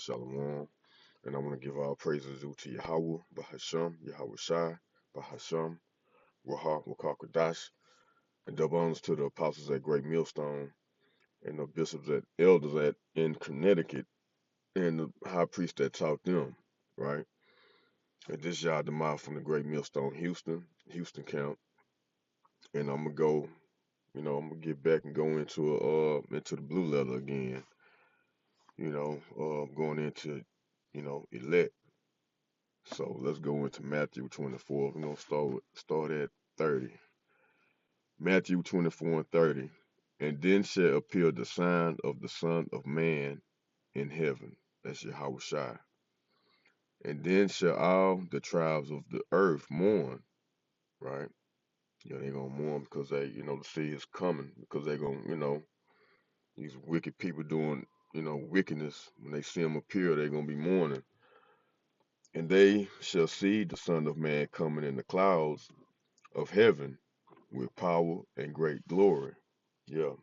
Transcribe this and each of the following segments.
Shalom. And I want to give all praises due to Yahweh, Bahasham, Yahweh Shai, Bahasham, Raha, Wakakadash, and double honors to the apostles at Great Millstone and the bishops and elders at in Connecticut and the high priest that taught them, right? And this Yah Demah from the Great Millstone, Houston camp. And I'm gonna go, I'm gonna get back and go into the blue letter again, going into, elect. So let's go into Matthew 24. We're gonna start at 30. Matthew 24 and 30. And then shall appear the sign of the Son of Man in heaven. That's Yahweh Shai. And then shall all the tribes of the earth mourn, right? They're gonna mourn because the sea is coming, because they're gonna, these wicked people doing, wickedness. When they see him appear, they're gonna be mourning. And they shall see the Son of Man coming in the clouds of heaven with power and great glory. Yeah,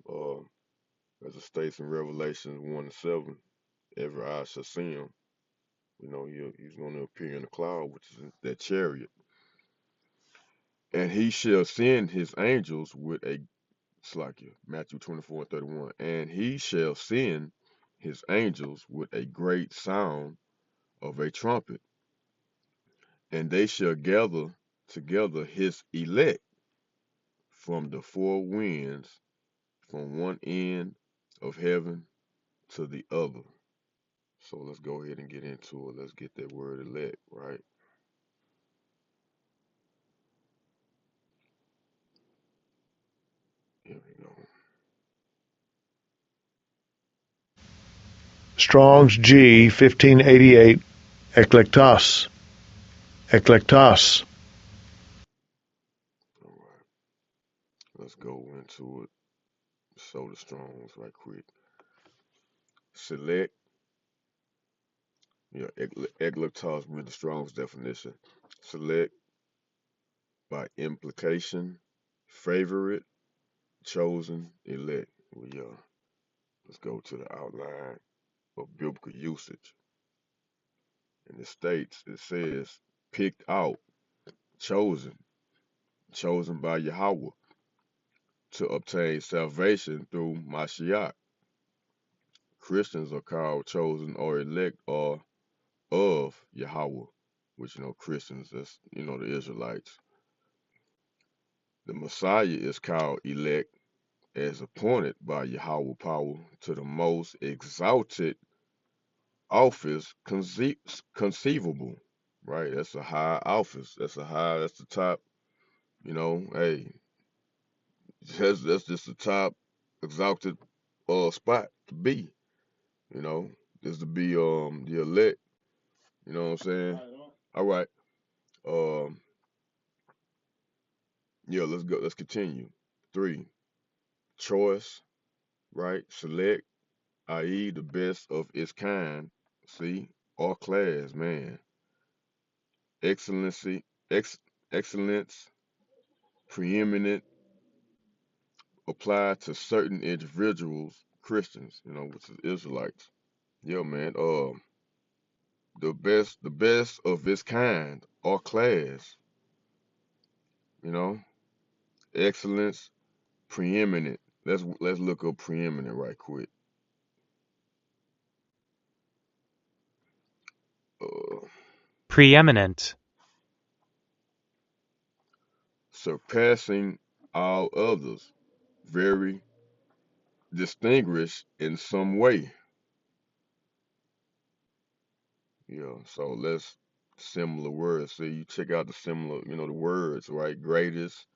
as it states in Revelation 1 and 7, every eye shall see him. He's going to appear in the cloud, which is that chariot. And he shall send his angels with a, it's like Matthew 24 and 31, and he shall send his angels with a great sound of a trumpet, and they shall gather together his elect from the four winds, from one end of heaven to the other. So let's go ahead and get into it. Let's get that word elect, right? Here we go. Strong's G 1588 Eklektos. Eklektos. All right. Let's go into it. Show the Strongs right quick. Select. Eklektos with the Strong's definition. Select by implication, favorite, chosen, elect. Let's go to the outline of biblical usage. In the states, it says picked out, chosen by Yahweh to obtain salvation through Mashiach. Christians are called chosen or elect or of Yahweh, which Christians, that's the Israelites. The Messiah is called elect as appointed by Yahweh power to the most exalted office conceivable. Right? That's a high office. That's the top, hey, that's just the top exalted spot to be, you know, is to be the elect, you know what I'm saying? All right. Um yeah, let's go. Let's continue. 3. Choice, right? Select, i.e. the best of its kind, see, or class, man. Excellency, excellence, preeminent, applied to certain individuals, Christians, which is Israelites. Yeah, man. The best of its kind or class, you know, excellence, preeminent. Let's look up preeminent right quick. Uh, Preeminent. Surpassing all others, very distinguished in some way. Yeah, so let's similar words. See, you check out the similar, the words, right? Greatest,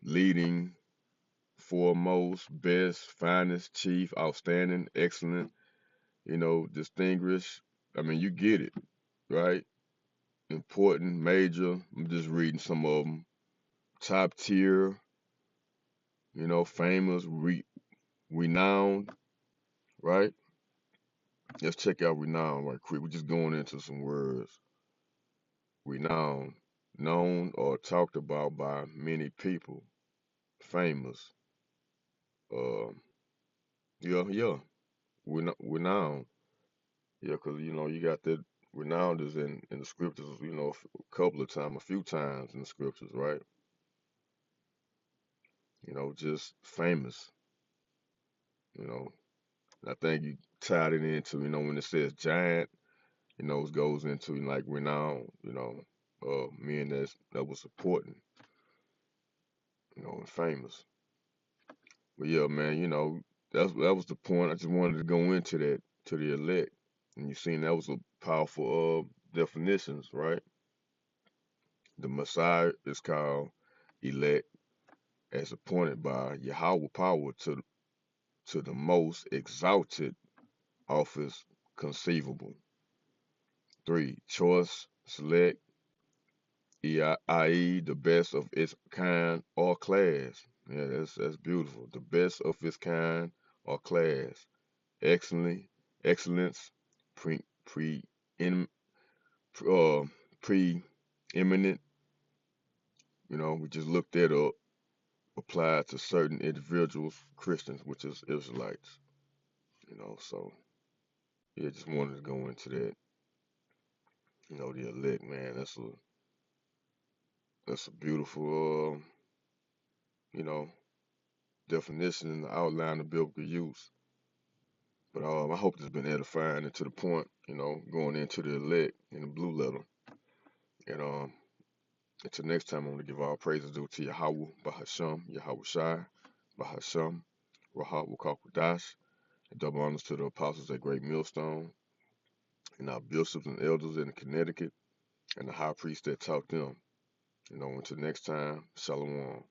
leading, foremost, best, finest, chief, outstanding, excellent, distinguished. I mean, you get it, right? Important, major. I'm just reading some of them. Top tier, famous, renowned, right? Let's check out renowned right quick. We're just going into some words. Renowned, known or talked about by many people. Famous. Uh, yeah, renowned. Yeah, 'cause you got that renowned as in the scriptures, a couple of times, a few times in the scriptures, right? Just famous. You know, I think you tied it into, when it says giant, it goes into like renowned, men that was supporting, and famous. But yeah, man, that was the point. I just wanted to go into that to the elect, and you seen that was a powerful definitions, right? The Messiah is called elect as appointed by Yahweh power to the most exalted office conceivable. Three, choice, select, i.e., the best of its kind or class. Yeah, that's beautiful. The best of its kind or class. Excellently, excellence, pre in, uh, preeminent. We just looked that up. Applied to certain individuals, Christians, which is Israelites. So yeah, just wanted to go into that. The elect, man. That's a beautiful, you know, definition and outline of biblical use. But I hope this has been edifying and to the point, going into the elect in the blue letter. And until next time, I'm going to give all praises due to Yahweh, Bahasham, Yahweh Shai, Bahasham, Rahab Wakakwadash, and double honors to the apostles at Great Millstone, and our bishops and elders in Connecticut, and the high priest that taught them. Until next time, Shalom.